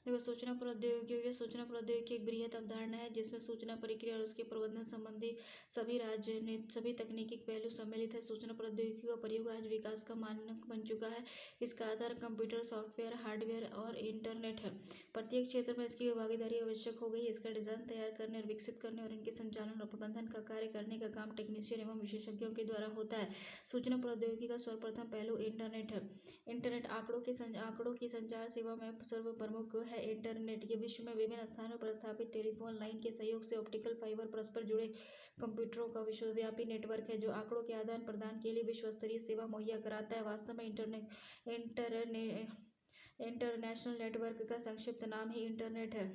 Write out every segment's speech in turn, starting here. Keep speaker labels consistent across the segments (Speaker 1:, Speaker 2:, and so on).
Speaker 1: देखो, सूचना प्रौद्योगिकी एक बृहत अवधारणा है जिसमें सूचना प्रक्रिया और उसके प्रबंधन संबंधी सभी तकनीकी पहलू सम्मिलित है। सूचना प्रौद्योगिकी का प्रयोग आज विकास का मानक बन चुका है। इसका आधार कंप्यूटर, सॉफ्टवेयर, हार्डवेयर और इंटरनेट है। प्रत्येक क्षेत्र में इसकी भागीदारी आवश्यक हो गई है। इसका डिजाइन तैयार करने और विकसित करने और इनके संचालन और प्रबंधन का कार्य करने का काम टेक्नीशियन एवं विशेषज्ञों के द्वारा होता है। सूचना प्रौद्योगिकी का सर्वप्रथम पहलू इंटरनेट है। इंटरनेट आंकड़ों की संचार सेवा में सर्व प्रमुख है। इंटरनेट ये विश्व में विभिन्न स्थानों पर स्थापित टेलीफोन लाइन के सहयोग से ऑप्टिकल फाइबर परस्पर जुड़े कंप्यूटरों का विश्वव्यापी नेटवर्क है जो आंकड़ों के आदान प्रदान के लिए विश्व स्तरीय सेवा मुहैया कराता है। वास्तव में इंटरनेशनल नेटवर्क का संक्षिप्त नाम ही इंटरनेट है।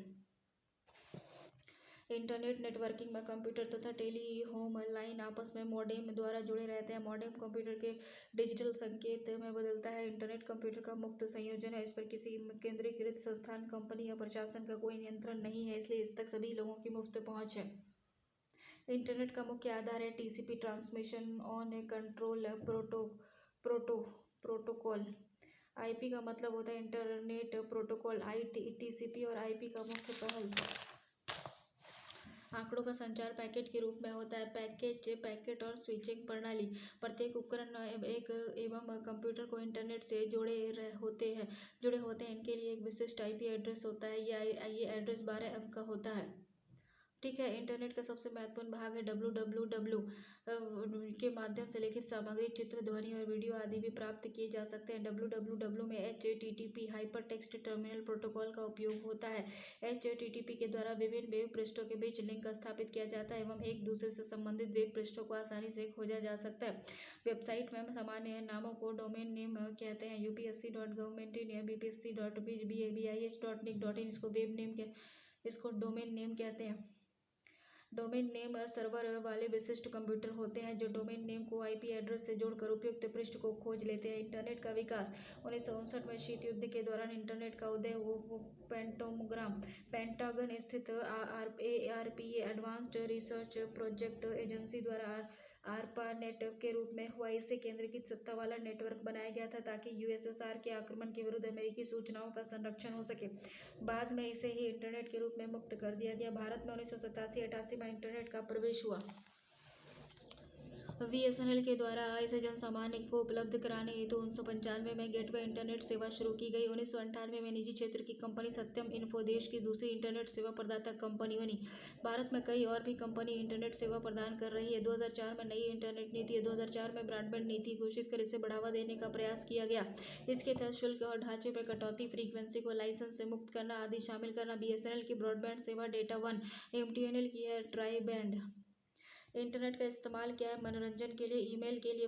Speaker 1: इंटरनेट नेटवर्किंग में कंप्यूटर तथा टेलीहोम लाइन आपस में मॉडेम द्वारा जुड़े रहते हैं। मॉडेम कंप्यूटर के डिजिटल संकेत में बदलता है। इंटरनेट कंप्यूटर का मुक्त संयोजन है। इस पर किसी केंद्रीकृत संस्थान, कंपनी या प्रशासन का कोई नियंत्रण नहीं है, इसलिए इस तक सभी लोगों की मुफ्त पहुंच है। इंटरनेट का मुख्य आधार है TCP, transmission on control protocol. IP का मतलब होता है इंटरनेट प्रोटोकॉल। टीसीपी और आईपी का मुख्य पहल आंकड़ों का संचार पैकेट के रूप में होता है। पैकेट और स्विचिंग प्रणाली। प्रत्येक उपकरण एवं कंप्यूटर को इंटरनेट से जुड़े होते हैं। इनके लिए एक विशिष्ट आईपी एड्रेस होता है। ये एड्रेस 12 अंक का होता है। ठीक है। इंटरनेट का सबसे महत्वपूर्ण भाग है www के माध्यम से लिखित सामग्री, चित्र, ध्वनि और वीडियो आदि भी प्राप्त किए जा सकते हैं। www में HTTP hyper text terminal protocol का उपयोग होता है। HTTP के द्वारा विभिन्न वेब पृष्ठों के बीच लिंक स्थापित किया जाता है एवं एक दूसरे से संबंधित वेब पृष्ठों को आसानी से खोजा जा सकता है। वेबसाइट में सामान्य नामों को डोमेन नेम कहते हैं। upsc.government.in, bpsc.bih.nic.in इसको डोमेन नेम कहते हैं। डोमेन नेम सर्वर वाले विशिष्ट कंप्यूटर होते हैं जो डोमेन नेम को आईपी एड्रेस से जोड़कर उपयुक्त पृष्ठ को खोज लेते हैं। इंटरनेट का विकास 1959 में शीत युद्ध के दौरान इंटरनेट का उदय पेंटागन स्थित ARPA advanced research project agency द्वारा ARPANET के रूप में हुआ। इससे केंद्रीकृत सत्ता वाला नेटवर्क बनाया गया था ताकि यूएसएसआर के आक्रमण के विरुद्ध अमेरिकी सूचनाओं का संरक्षण हो सके। बाद में इसे ही इंटरनेट के रूप में मुक्त कर दिया गया। भारत में 1987-88 में इंटरनेट का प्रवेश हुआ। बीएसएनएल के द्वारा इसे जन सामान्य को उपलब्ध कराने हेतु 1995 में गेटवे इंटरनेट सेवा शुरू की गई। 1998 में निजी क्षेत्र की कंपनी सत्यम इन्फो देश की दूसरी इंटरनेट सेवा प्रदाता कंपनी बनी। भारत में कई और भी कंपनी इंटरनेट सेवा प्रदान कर रही है। 2004 में नई इंटरनेट नीति 2004 में ब्रॉडबैंड नीति घोषित कर इसे बढ़ावा देने का प्रयास किया गया। इसके तहत शुल्क और ढांचे में कटौती, फ्रीक्वेंसी को लाइसेंस से मुक्त करना आदि शामिल करना। बीएसएनएल की ब्रॉडबैंड सेवा डेटा वन एमटीएनएल की है ट्राई बैंड। इंटरनेट का इस्तेमाल क्या है? मनोरंजन के लिए, ईमेल के लिए,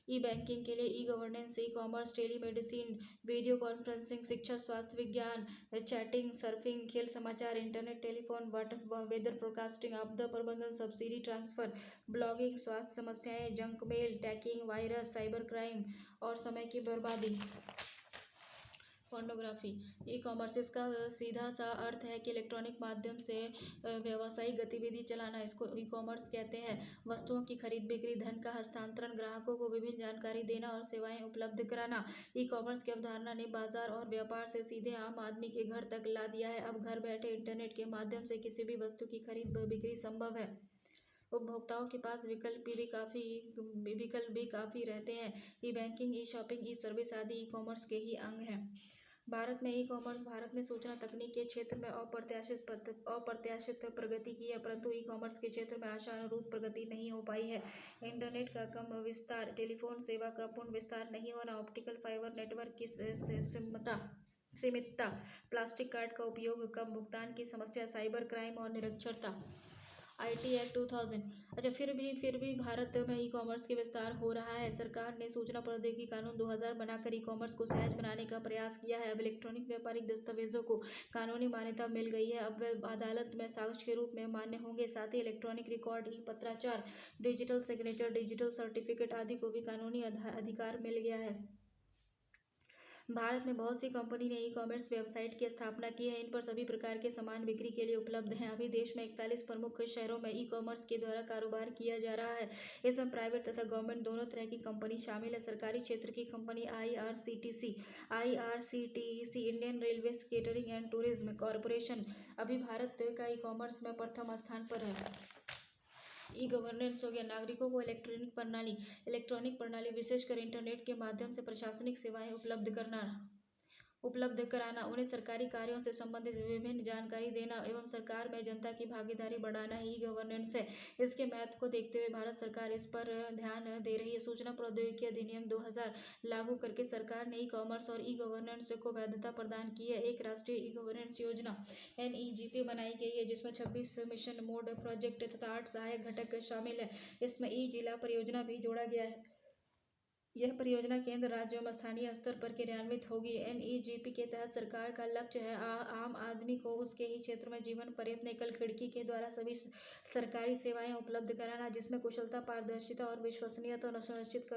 Speaker 1: ई बैंकिंग के लिए, e governance, e commerce, telemedicine, video conferencing, शिक्षा, स्वास्थ्य, विज्ञान, चैटिंग, सर्फिंग, खेल समाचार, इंटरनेट टेलीफोन, वेदर फोरकास्टिंग, आपदा प्रबंधन, सब्सिडी ट्रांसफर, ब्लॉगिंग, स्वास्थ्य समस्याएं, junk mail, tagging, virus, cyber crime और समय की बर्बादी। पोर्नोग्राफी। ई कॉमर्स, इसका सीधा सा अर्थ है कि इलेक्ट्रॉनिक माध्यम से व्यावसायिक गतिविधि चलाना। इसको ई कॉमर्स कहते हैं। वस्तुओं की खरीद बिक्री, धन का हस्तांतरण, ग्राहकों को विभिन्न जानकारी देना और सेवाएं उपलब्ध कराना। ई कॉमर्स की अवधारणा ने बाजार और व्यापार से सीधे आम आदमी के घर तक ला दिया है। अब घर बैठे इंटरनेट के माध्यम से किसी भी वस्तु की खरीद बिक्री संभव है। उपभोक्ताओं के पास विकल्प भी काफी रहते हैं। ई बैंकिंग, ई शॉपिंग, ई सर्विस आदि ई कॉमर्स के ही अंग हैं। भारत में ई कॉमर्स। भारत ने सूचना तकनीक के क्षेत्र में अप्रत्याशित प्रगति की है, परंतु ई कॉमर्स के क्षेत्र में आशा अनुरूप प्रगति नहीं हो पाई है। इंटरनेट का कम विस्तार, टेलीफोन सेवा का पूर्ण विस्तार नहीं होना, ऑप्टिकल फाइबर नेटवर्क की सीमितता, प्लास्टिक कार्ड का उपयोग, कम भुगतान की समस्या, साइबर क्राइम और निरक्षरता। IT act 2000। अच्छा, फिर भी भारत में ई कॉमर्स के विस्तार हो रहा है। सरकार ने सूचना प्रौद्योगिकी कानून 2000 बनाकर ई कॉमर्स को सहज बनाने का प्रयास किया है। अब इलेक्ट्रॉनिक व्यापारिक दस्तावेजों को कानूनी मान्यता मिल गई है। अब वे अदालत में साक्ष्य के रूप में मान्य होंगे। साथ ही इलेक्ट्रॉनिक रिकॉर्ड, ई पत्राचार, डिजिटल सिग्नेचर, डिजिटल सर्टिफिकेट आदि को भी कानूनी अधिकार मिल गया है। भारत में बहुत सी कंपनी ने ई कॉमर्स वेबसाइट की स्थापना की है। इन पर सभी प्रकार के सामान बिक्री के लिए उपलब्ध हैं। अभी देश में 41 प्रमुख शहरों में ई कॉमर्स के द्वारा कारोबार किया जा रहा है। इसमें प्राइवेट तथा गवर्नमेंट दोनों तरह की कंपनी शामिल है। सरकारी क्षेत्र की company IRCTC, Indian railway catering and tourism corporation अभी भारत का ई कॉमर्स में प्रथम स्थान पर है। ई गवर्नेंस हो गया नागरिकों को इलेक्ट्रॉनिक प्रणाली विशेषकर इंटरनेट के माध्यम से प्रशासनिक सेवाएं उपलब्ध कराना, उन्हें सरकारी कार्यों से संबंधित विभिन्न जानकारी देना एवं सरकार में जनता की भागीदारी बढ़ाना ही गवर्नेंस है। इसके महत्व को देखते हुए भारत सरकार इस पर ध्यान दे रही है। सूचना प्रौद्योगिकी अधिनियम 2000 लागू करके सरकार ने ई कॉमर्स और ई गवर्नेंस को वैधता प्रदान की है। एक राष्ट्रीय ई गवर्नेंस योजना NEGP बनाई गई है, जिसमें 26 मिशन मोड प्रोजेक्ट तथा 8 सहायक घटक शामिल है। इसमें ई जिला परियोजना भी जोड़ा गया है। यह परियोजना केंद्र, राज्य एवं स्थानीय स्तर पर क्रियान्वित होगी। NEGP के तहत सरकार का लक्ष्य है आम आदमी को उसके ही क्षेत्र में जीवन पर्यंत एकल खिड़की के द्वारा सभी सरकारी सेवाएं उपलब्ध कराना, जिसमें कुशलता, पारदर्शिता और विश्वसनीयता सुनिश्चित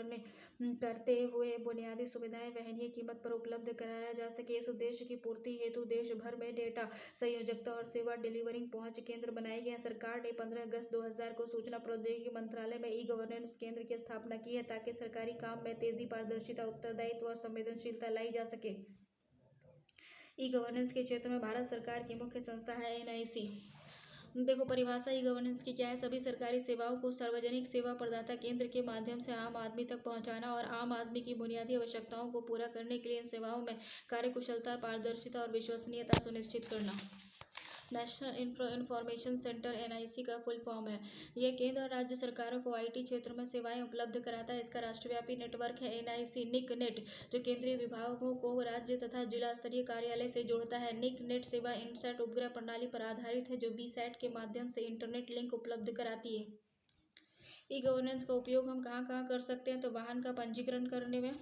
Speaker 1: करते हुए बुनियादी सुविधाएं वहनीय कीमत पर उपलब्ध कराया जा सके। इस उद्देश्य की पूर्ति हेतु देश भर में डेटा संयोजकता और सेवा डिलीवरिंग पहुंच केंद्र बनाए गए हैं। सरकार ने 15 अगस्त 2000 को सूचना प्रौद्योगिकी मंत्रालय में ई गवर्नेंस केंद्र की स्थापना की है, ताकि सरकारी काम में तेजी, पारदर्शिता, उत्तरदायित्व और संवेदनशीलता लाई जा सके। ई गवर्नेंस के क्षेत्र में भारत सरकार की मुख्य संस्था है NIC। देखो परिभाषा ई गवर्नेंस की क्या है। सभी सरकारी सेवाओं को सार्वजनिक सेवा प्रदाता केंद्र के माध्यम से आम आदमी तक पहुंचाना और आम आदमी की बुनियादी आवश्यकताओं को पूरा करने के लिए इन सेवाओं में कार्यकुशलता, पारदर्शिता और विश्वसनीयता सुनिश्चित करना। नेशनल इंफॉर्मेशन सेंटर NIC का फुल फॉर्म है। यह केंद्र और राज्य सरकारों को IT क्षेत्र में सेवाएं उपलब्ध कराता है। इसका राष्ट्रव्यापी नेटवर्क है NIC NIC-नेट, जो केंद्रीय विभागों को राज्य तथा जिला स्तरीय कार्यालय से जोड़ता है। NIC-नेट सेवा इनसैट उपग्रह प्रणाली पर आधारित है, जो BSAT के माध्यम से इंटरनेट लिंक उपलब्ध कराती है। ई गवर्नेंस का उपयोग हम कहाँ कहाँ कर सकते हैं, तो वाहन का पंजीकरण करने में,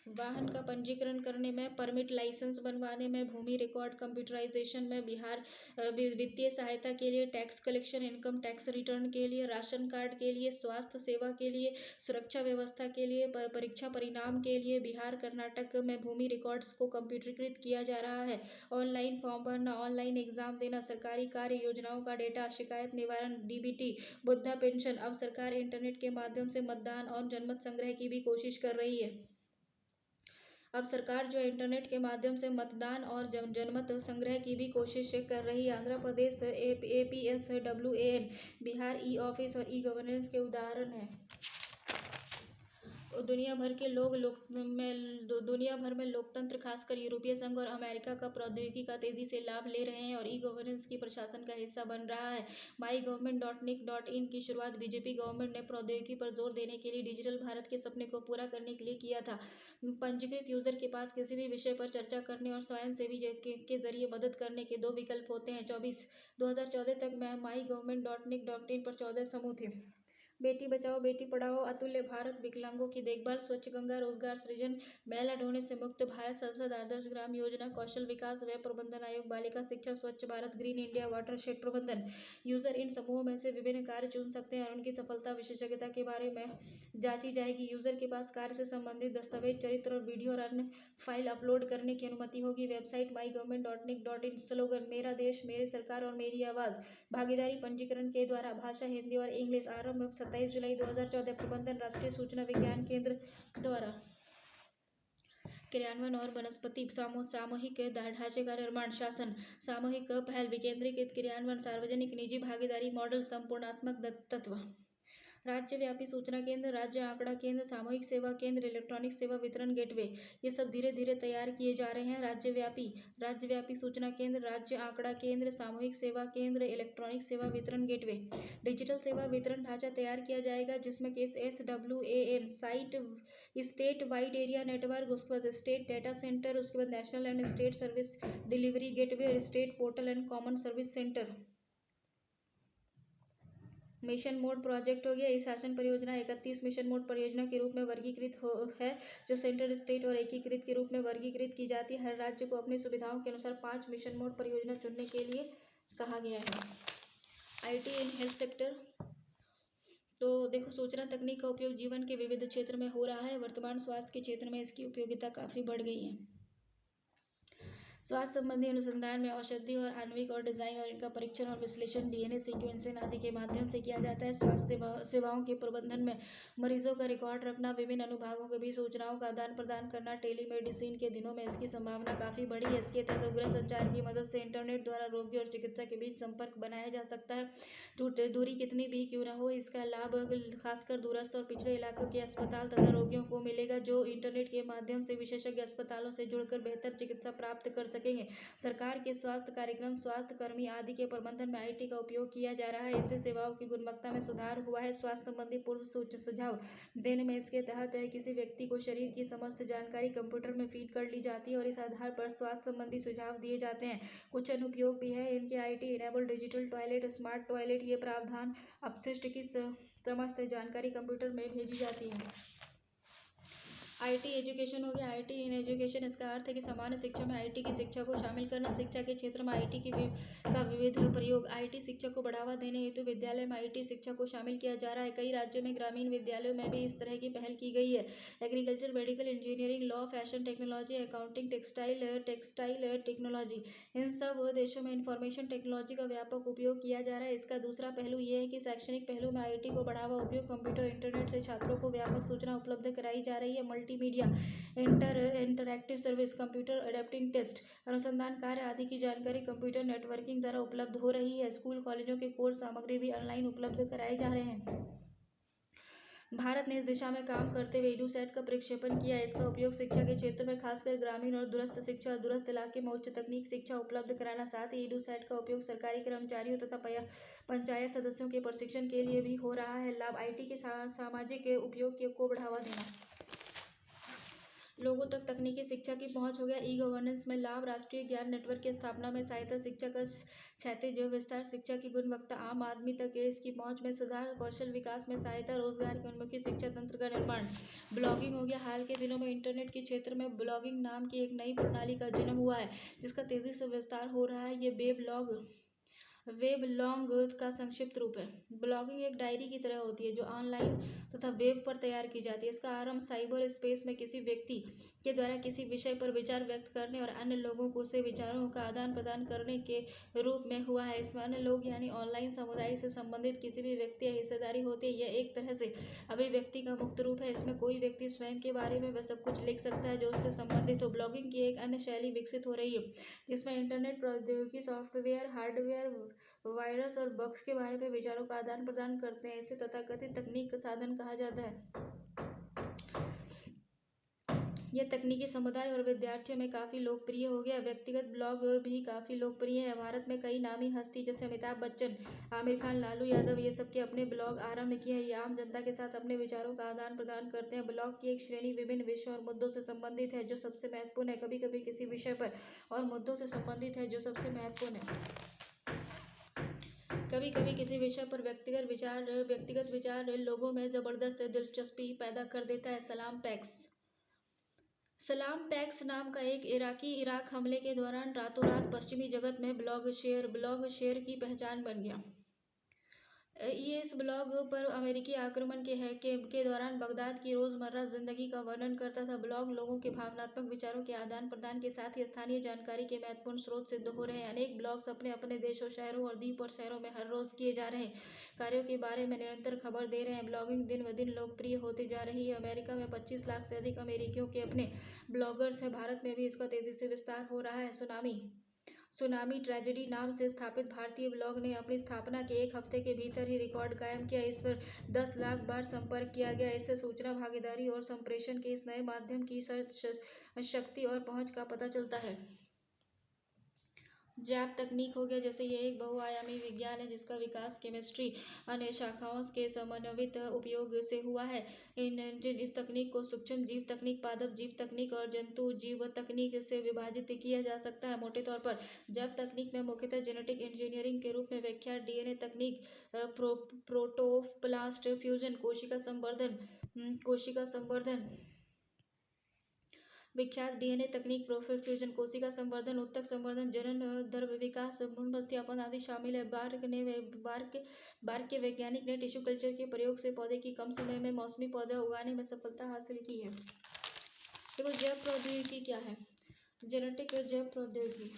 Speaker 1: वाहन का पंजीकरण करने में, परमिट लाइसेंस बनवाने में, भूमि रिकॉर्ड कंप्यूटराइजेशन में, बिहार वित्तीय सहायता के लिए, tax collection, income tax return के लिए, राशन कार्ड के लिए, स्वास्थ्य सेवा के लिए, सुरक्षा व्यवस्था के लिए, परीक्षा परिणाम के लिए। बिहार, कर्नाटक में भूमि रिकॉर्ड्स को कंप्यूटरीकृत किया जा रहा है। ऑनलाइन फॉर्म भरना, ऑनलाइन एग्जाम देना, सरकारी कार्य योजनाओं का डेटा, शिकायत निवारण, DBT, वृद्धा पेंशन। अब सरकार इंटरनेट के माध्यम से मतदान और जनमत संग्रह की भी कोशिश कर रही है। अब सरकार जो इंटरनेट के माध्यम से मतदान और जनमत संग्रह की भी कोशिश कर रही है। Andhra Pradesh APSWAN, Bihar e office और ई गवर्नेंस के उदाहरण हैं। दुनिया भर में लोकतंत्र, खासकर यूरोपीय संघ और अमेरिका का प्रौद्योगिकी का तेजी से लाभ ले रहे हैं और ई गवर्नेंस की प्रशासन का हिस्सा बन रहा है। MyGovernment.nic.in की शुरुआत बीजेपी गवर्नमेंट ने प्रौद्योगिकी पर जोर देने के लिए डिजिटल भारत के सपने को पूरा करने के लिए किया था। पंजीकृत यूजर के पास किसी भी विषय पर चर्चा करने और स्वयंसेवी के जरिए मदद करने के 2 विकल्प होते हैं। 2014 तक MyGovernment.nic.in पर 14 समूह थे। बेटी बचाओ बेटी पढ़ाओ, अतुल्य भारत, विकलांगों की देखभाल, स्वच्छ गंगा, रोजगार सृजन, मैला ढोने से मुक्त भारत, संसद आदर्श ग्राम योजना, कौशल विकास, व्यय प्रबंधन आयोग, बालिका शिक्षा, स्वच्छ Bharat, green India, water shade प्रबंधन। यूजर इन समूहों में से विभिन्न कार्य चुन सकते हैं और उनकी सफलता, विशेषज्ञता के बारे में जांची जाएगी। यूजर के पास कार्य से संबंधित दस्तावेज, चरित्र और वीडियो और अन्य फाइल अपलोड करने की अनुमति होगी। Website MyGovernment.nic.in। स्लोगन, मेरा देश, मेरी सरकार और मेरी आवाज। भागीदारी पंजीकरण के द्वारा, भाषा हिंदी और इंग्लिश। आरंभ 27 जुलाई 2014। प्रबंधन राष्ट्रीय सूचना विज्ञान केंद्र द्वारा। क्रियान्वयन और वनस्पति सामूहिक ढांचे का निर्माण, शासन, सामूहिक पहल, विकेंद्रीकृत क्रियान्वयन, सार्वजनिक निजी भागीदारी मॉडल, संपूर्णात्मक तत्व। राज्यव्यापी सूचना केंद्र, राज्य आंकड़ा केंद्र, सामूहिक सेवा केंद्र, इलेक्ट्रॉनिक सेवा वितरण गेटवे, ये सब धीरे धीरे तैयार किए जा रहे हैं। राज्यव्यापी सूचना केंद्र, राज्य आंकड़ा केंद्र, सामूहिक सेवा केंद्र, इलेक्ट्रॉनिक सेवा वितरण गेटवे। डिजिटल सेवा वितरण ढांचा तैयार किया जाएगा, जिसमें कि SWAN, state wide area network, उसके बाद स्टेट डाटा सेंटर, उसके बाद national and state service delivery gateway और state portal and common service centre. Mission mode project हो गया। इस शासन परियोजना 31 मिशन मोड परियोजना के रूप में वर्गीकृत है, जो सेंट्रल, स्टेट और एकीकृत के रूप में वर्गीकृत की जाती है। हर राज्य को अपनी सुविधाओं के अनुसार 5 मिशन मोड परियोजना चुनने के लिए कहा गया है। IT इन हेल्थ सेक्टर, तो देखो, सूचना तकनीक का उपयोग जीवन के विविध क्षेत्र में हो रहा है। वर्तमान स्वास्थ्य के क्षेत्र में इसकी उपयोगिता काफ़ी बढ़ गई है। स्वास्थ्य संबंधी अनुसंधान में औषधि और आणविक और डिजाइन और इनका परीक्षण और विश्लेषण डीएनए सीक्वेंसिंग आदि के माध्यम से किया जाता है। स्वास्थ्य सेवाओं के प्रबंधन में मरीजों का रिकॉर्ड रखना, विभिन्न अनुभागों के बीच सूचनाओं का आदान प्रदान करना, टेलीमेडिसिन के दिनों में इसकी संभावना काफ़ी बढ़ी है। इसके तहत उपग्रह संचार की मदद से इंटरनेट द्वारा रोगी और चिकित्सक के बीच संपर्क बनाया जा सकता है। दूरी कितनी भी क्यों न हो, इसका लाभ खासकर दूरस्थ और पिछड़े इलाकों के अस्पताल तथा रोगियों को मिलेगा, जो इंटरनेट के माध्यम से विशेषज्ञ अस्पतालों से जुड़कर बेहतर चिकित्सा प्राप्त कर सकेंगे। सरकार के स्वास्थ्य कार्यक्रम, स्वास्थ्य कर्मी आदि के प्रबंधन में आईटी का उपयोग किया जा रहा है। इससे सेवाओं की गुणवत्ता में सुधार हुआ है। स्वास्थ्य संबंधी पूर्व सुझाव देने में इसके तहत है, किसी व्यक्ति को शरीर की समस्त जानकारी कंप्यूटर में फीड कर ली जाती है और इस आधार पर स्वास्थ्य संबंधी सुझाव दिए जाते हैं। कुछ अनुप्रयोग भी है इनके। IT enable digital toilet, smart toilet, ये प्रावधान अपशिष्ट की समस्त जानकारी कंप्यूटर में भेजी जाती है। आईटी एजुकेशन हो गया। आईटी इन एजुकेशन, इसका अर्थ है कि सामान्य शिक्षा में आईटी की शिक्षा को शामिल करना। शिक्षा के क्षेत्र में आईटी का विविध प्रयोग। आईटी शिक्षा को बढ़ावा देने हेतु विद्यालय में आईटी शिक्षा को शामिल किया जा रहा है। कई राज्यों में ग्रामीण विद्यालयों में भी इस तरह की पहल की गई है। Agriculture, medical, engineering, law, fashion technology, accounting, textile technology, इन सब देशों में इंफॉर्मेशन टेक्नोलॉजी का व्यापक उपयोग किया जा रहा है। इसका दूसरा पहलू यह है कि शैक्षणिक पहलू में आईटी को बढ़ावा उपयोग। कंप्यूटर, इंटरनेट से छात्रों को व्यापक सूचना उपलब्ध कराई जा रही है। Multimedia, interactive service, computer adapting test, अनुसंधान कार्य आदि की जानकारी कंप्यूटर नेटवर्किंग द्वारा उपलब्ध हो रही है। स्कूल कॉलेजों के कोर्स सामग्री भी ऑनलाइन उपलब्ध कराए जा रहे हैं। भारत ने इस दिशा में काम करते हुए EDUSAT का प्रक्षेपण किया है। इसका उपयोग शिक्षा के क्षेत्र में खासकर ग्रामीण और दूरस्थ शिक्षा और दूरस्थ इलाके में उच्च तकनीक शिक्षा उपलब्ध कराना, साथ ही EDUSAT का उपयोग सरकारी कर्मचारियों तथा पंचायत सदस्यों के प्रशिक्षण के लिए भी हो रहा है। लाभ, आईटी के सामाजिक उपयोग को बढ़ावा देना, लोगों तक तकनीकी शिक्षा की पहुंच हो गया। ई गवर्नेंस में लाभ, राष्ट्रीय ज्ञान नेटवर्क की स्थापना में सहायता, शिक्षा का क्षैतिज विस्तार, शिक्षा की गुणवत्ता, आम आदमी तक इसकी पहुंच में सुधार, कौशल विकास में सहायता, रोजगार के उन्मुखी शिक्षा तंत्र का निर्माण। ब्लॉगिंग हो गया। हाल के दिनों में इंटरनेट के क्षेत्र में ब्लॉगिंग नाम की एक नई प्रणाली का जन्म हुआ है, जिसका तेजी से विस्तार हो रहा है। ये वेबलॉग का संक्षिप्त रूप है। ब्लॉगिंग एक डायरी की तरह होती है जो ऑनलाइन तथा वेब पर तैयार की जाती है। इसका आरंभ साइबर स्पेस में किसी व्यक्ति के द्वारा किसी विषय पर विचार व्यक्त करने और अन्य लोगों को से विचारों का आदान प्रदान करने के रूप में हुआ है। इसमें अन्य लोग यानी ऑनलाइन समुदाय से संबंधित किसी भी व्यक्ति या हिस्सेदारी होती है। यह एक तरह से अभिव्यक्ति का मुक्त रूप है। इसमें कोई व्यक्ति स्वयं के बारे में वह सब कुछ लिख सकता है जो उससे संबंधित हो। ब्लॉगिंग की एक अन्य शैली विकसित हो रही है, जिसमें इंटरनेट प्रौद्योगिकी, सॉफ्टवेयर, हार्डवेयर, वायरस और बग्स के बारे में विचारों का आदान प्रदान करते हैं। इसे तथाकथित तकनीक का साधन कहा जाता है। यह तकनीकी समुदाय और विद्यार्थियों में काफ़ी लोकप्रिय हो गया। व्यक्तिगत ब्लॉग भी काफ़ी लोकप्रिय है। भारत में कई नामी हस्ती जैसे अमिताभ बच्चन, आमिर खान, लालू यादव, ये सब के अपने ब्लॉग आरंभ किए हैं। ये आम जनता के साथ अपने विचारों का आदान प्रदान करते हैं। ब्लॉग की एक श्रेणी विभिन्न विषयों और मुद्दों से संबंधित है जो सबसे महत्वपूर्ण है। कभी कभी किसी विषय पर और मुद्दों से संबंधित है जो सबसे महत्वपूर्ण है। कभी कभी किसी विषय पर व्यक्तिगत विचार लोगों में जबरदस्त दिलचस्पी पैदा कर देता है। सलाम पैक्स नाम का एक इराकी इराक हमले के दौरान रातों रात पश्चिमी जगत में ब्लॉग शेयर की पहचान बन गया। ये इस ब्लॉग पर अमेरिकी आक्रमण के दौरान बगदाद की रोज़मर्रा जिंदगी का वर्णन करता था। ब्लॉग लोगों के भावनात्मक विचारों के आदान प्रदान के साथ ही स्थानीय जानकारी के महत्वपूर्ण स्रोत सिद्ध हो रहे हैं। अनेक ब्लॉग्स अपने अपने देशों, शहरों और द्वीप और शहरों में हर रोज किए जा रहे कार्यों के बारे में निरंतर खबर दे रहे हैं। ब्लॉगिंग दिन ब दिन लोकप्रिय होती जा रही है। अमेरिका में 25 लाख से अधिक अमेरिकियों के अपने ब्लॉगर्स हैं। भारत में भी इसका तेजी से विस्तार हो रहा है। सुनामी ट्रेजेडी नाम से स्थापित भारतीय ब्लॉग ने अपनी स्थापना के एक हफ्ते के भीतर ही रिकॉर्ड कायम किया। इस पर 10 लाख बार संपर्क किया गया। इससे सूचना भागीदारी और संप्रेषण के इस नए माध्यम की शक्ति और पहुंच का पता चलता है। जैव तकनीक हो गया। जैसे ये एक बहुआयामी विज्ञान है जिसका विकास केमिस्ट्री अन्य शाखाओं के समन्वित उपयोग से हुआ है। इस तकनीक को सूक्ष्म जीव तकनीक, पादप जीव तकनीक और जंतु जीव तकनीक से विभाजित किया जा सकता है। मोटे तौर पर जैव तकनीक में मुख्यतः जेनेटिक इंजीनियरिंग के रूप में व्याख्या डीएनए तकनीक, प्रोटोप्लास्ट फ्यूजन, कोशिका संवर्धन, विख्यात डीएनए तकनीक प्रोफ्यूजन, कोशिका संवर्धन, उत्तक संवर्धन, जनन दर विकास, भ्रूण प्रतिस्थापन आदि शामिल है। बार्क के वैज्ञानिक ने टिश्यू कल्चर के प्रयोग से पौधे की कम समय में मौसमी पौधा उगाने में सफलता हासिल की है। देखो जैव प्रौद्योगिकी क्या है। जेनेटिक जैव प्रौद्योगिकी,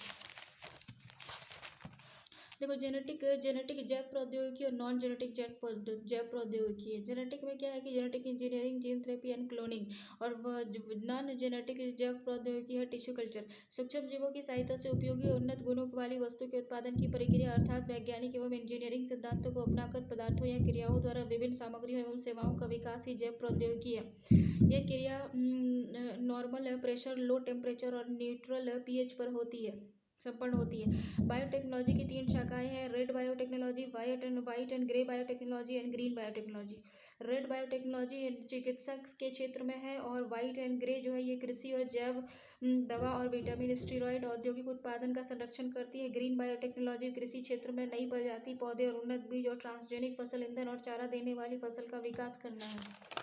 Speaker 1: देखो जेनेटिक जैव प्रौद्योगिकी और नॉन जेनेटिक जैव प्रौद्योगिकी है। जेनेटिक में क्या है कि genetic engineering, gene therapy and cloning, और नॉन जेनेटिक जैव प्रौद्योगिकी है टिश्यू कल्चर, सूक्ष्म जीवों की सहायता से उपयोगी उन्नत गुणों वाली वस्तु के उत्पादन की प्रक्रिया, अर्थात वैज्ञानिक एवं इंजीनियरिंग सिद्धांतों को अपनाकर पदार्थों या क्रियाओं द्वारा विभिन्न सामग्रियों एवं सेवाओं का विकास ही जैव प्रौद्योगिकी है। यह क्रिया नॉर्मल प्रेशर, लो टेम्परेचर और न्यूट्रल पीएच पर संपन्न होती है। बायोटेक्नोलॉजी की 3 शाखाएं हैं: red biotechnology, white and grey biotechnology and green biotechnology. Red biotechnology चिकित्सा के क्षेत्र में है, और वाइट एंड ग्रे जो है ये कृषि और जैव दवा और विटामिन, स्टेरॉयड, औद्योगिक उत्पादन का संरक्षण करती है। ग्रीन बायोटेक्नोलॉजी कृषि क्षेत्र में नई प्रजाति पौधे और उन्नत बीज और ट्रांसजेनिक फसल, ईंधन और चारा देने वाली फसल का विकास करना है।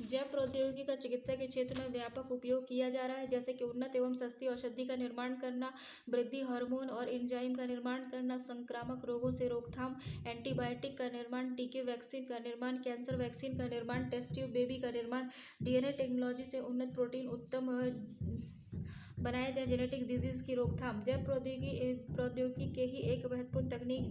Speaker 1: जैव प्रौद्योगिकी का चिकित्सा के क्षेत्र में व्यापक उपयोग किया जा रहा है, जैसे कि उन्नत एवं सस्ती औषधि का निर्माण करना, वृद्धि हार्मोन और एंजाइम का निर्माण करना, संक्रामक रोगों से रोकथाम, एंटीबायोटिक का निर्माण, टीके वैक्सीन का निर्माण, कैंसर वैक्सीन का निर्माण, टेस्ट ट्यूब बेबी का निर्माण, डीएनए टेक्नोलॉजी से उन्नत प्रोटीन उत्तम बनाए जाए, जेनेटिक डिजीज की रोकथाम। जैव प्रौद्योगिकी के ही एक महत्वपूर्ण तकनीक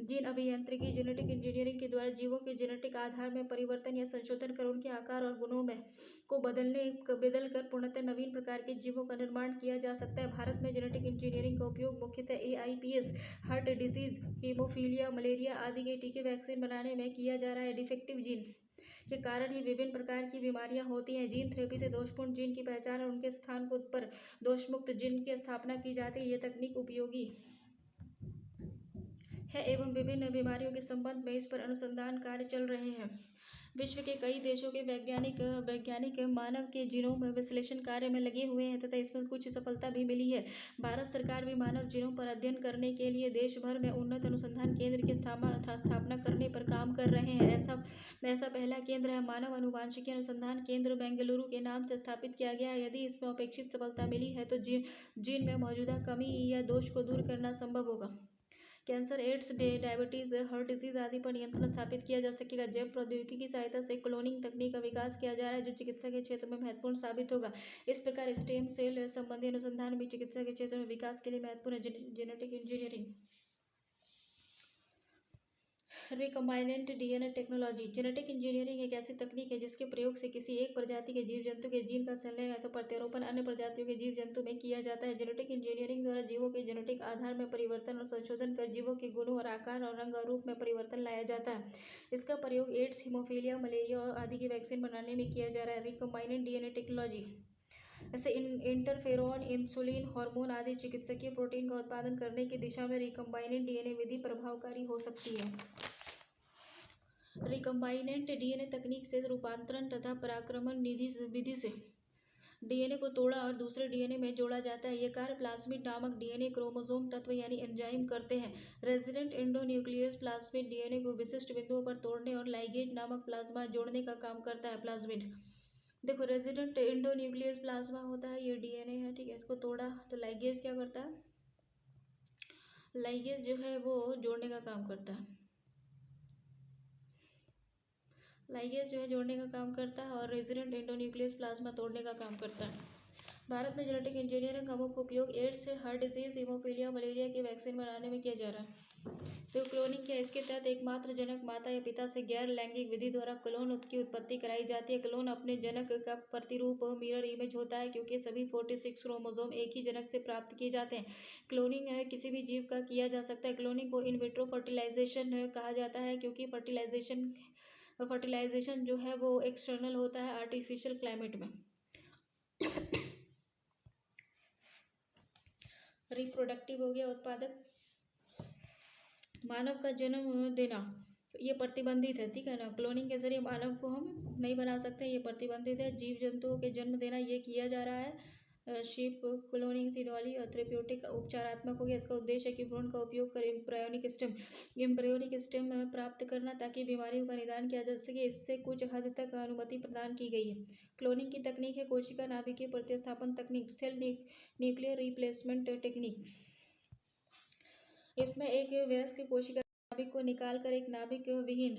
Speaker 1: जीन अभियांत्रिकी, जेनेटिक इंजीनियरिंग के द्वारा जीवों के जेनेटिक आधार में परिवर्तन या संशोधन कर उनके आकार और गुणों में को बदलकर पूर्णतः नवीन प्रकार के जीवों का निर्माण किया जा सकता है। भारत में जेनेटिक इंजीनियरिंग का उपयोग मुख्यतः AIPS, heart disease, haemophilia, malaria आदि के टीके वैक्सीन बनाने में किया जा रहा है। डिफेक्टिव जीन के कारण ही विभिन्न प्रकार की बीमारियां होती हैं। जीन थेरेपी से दोषपूर्ण जीन की पहचान और उनके स्थान पर दोषमुक्त जीन की स्थापना की जाती है। यह तकनीक उपयोगी है एवं विभिन्न बीमारियों के संबंध में इस पर अनुसंधान कार्य चल रहे हैं। विश्व के कई देशों के वैज्ञानिक मानव के जीनोम विश्लेषण कार्य में लगे हुए हैं तथा इसमें कुछ सफलता भी मिली है। भारत सरकार भी मानव जीनोम पर अध्ययन करने के लिए देश भर में उन्नत अनुसंधान केंद्र की स्थापना करने पर काम कर रहे हैं। ऐसा पहला केंद्र है मानव आनुवांशिकी अनुसंधान केंद्र, बेंगलुरु के नाम से स्थापित किया गया है। यदि इसमें अपेक्षित सफलता मिली है तो जीन में मौजूदा कमी या दोष को दूर करना संभव होगा। Cancer, AIDS, diabetes, heart disease आदि पर नियंत्रण स्थापित किया जा सकेगा। जैव प्रौद्योगिकी की सहायता से क्लोनिंग तकनीक का विकास किया जा रहा है, जो चिकित्सा के क्षेत्र में महत्वपूर्ण साबित होगा। इस प्रकार स्टेम सेल संबंधी अनुसंधान भी चिकित्सा के क्षेत्र में विकास के लिए महत्वपूर्ण है। Genetic engineering, recombinant DNA technology. Genetic engineering एक ऐसी तकनीक है जिसके प्रयोग से किसी एक प्रजाति के जीव जंतु के जीन का संलयन अथवा प्रत्यारोपण अन्य प्रजातियों के जीव जंतु में किया जाता है। जेनेटिक इंजीनियरिंग द्वारा जीवों के जेनेटिक आधार में परिवर्तन और संशोधन कर जीवों के गुणों और आकार और रंग और रूप में परिवर्तन लाया जाता है। इसका प्रयोग एड्स, हीमोफीलिया, मलेरिया आदि की वैक्सीन बनाने में किया जा रहा है। रिकम्बाइनेंट डीएनए टेक्नोलॉजी जैसे इंटरफेरॉन, इंसुलिन, हार्मोन आदि चिकित्सकीय प्रोटीन का उत्पादन करने की दिशा में रिकम्बाइनेंट डीएनए विधि प्रभावकारी हो सकती है। रिकम्बाइनेंट डीएनए तकनीक से रूपांतरण तथा पराक्रमण विधि से डीएनए को तोड़ा और दूसरे डीएनए में जोड़ा जाता है। यह कार्य प्लाज्मिड नामक डीएनए क्रोमोसोम तत्व यानी एंजाइम करते हैं। रेजिडेंट एंडोन्यूक्लियस प्लाज्मिड डीएनए को विशिष्ट बिंदुओं पर तोड़ने और लाइगेज नामक प्लाज्मा जोड़ने का काम करता है। प्लाज्मिड, देखो रेजिडेंट एंडोन्यूक्लियस प्लाज्मा होता है, ये डीएनए है, ठीक है। इसको तोड़ा तो लाइगेज क्या करता है, लाइगेज जो है वो जोड़ने का काम करता है। लाइगेज जो है जोड़ने का काम करता है और रेजिडेंट एंडोन्यूक्लियस प्लाज्मा तोड़ने का काम करता है। भारत में जेनेटिक इंजीनियरिंग का मुख्य उपयोग AIDS, heart disease, haemophilia, malaria की वैक्सीन बनाने में किया जा रहा है। तो क्लोनिंग क्या है, इसके तहत एकमात्र जनक माता या पिता से गैर लैंगिक विधि द्वारा क्लोन की उत्पत्ति कराई जाती है। क्लोन अपने जनक का प्रतिरूप मिरर इमेज होता है क्योंकि सभी 46 क्रोमोसोम एक ही जनक से प्राप्त किए जाते हैं। क्लोनिंग किसी भी जीव का किया जा सकता है। क्लोनिंग को इन विट्रो फर्टिलाइजेशन कहा जाता है क्योंकि फर्टिलाइजेशन जो है वो एक्सटर्नल होता है आर्टिफिशियल क्लाइमेट में। रिप्रोडक्टिव हो गया, उत्पादक। मानव का जन्म देना ये प्रतिबंधित है, ठीक है ना। क्लोनिंग के जरिए मानव को हम नहीं बना सकते, ये प्रतिबंधित है। जीव जंतुओं के जन्म देना ये किया जा रहा है, शिप क्लोनिंग थियोरी थेरेप्यूटिक उपचारात्मक हो गया। इसका उद्देश्य है कि भ्रूण का उपयोग कर एम्ब्रियोनिक स्टेम प्राप्त करना ताकि बीमारियों का निदान किया जा सके। इससे कुछ हद तक अनुमति प्रदान की गई है। क्लोनिंग की तकनीक है कोशिका नाभिकीय प्रतिस्थापन तकनीक, सेल न्यूक्लियर रिप्लेसमेंट टेक्निक। इसमें एक वयस्क कोशिका नाभिक को निकाल कर एक नाभिक विहीन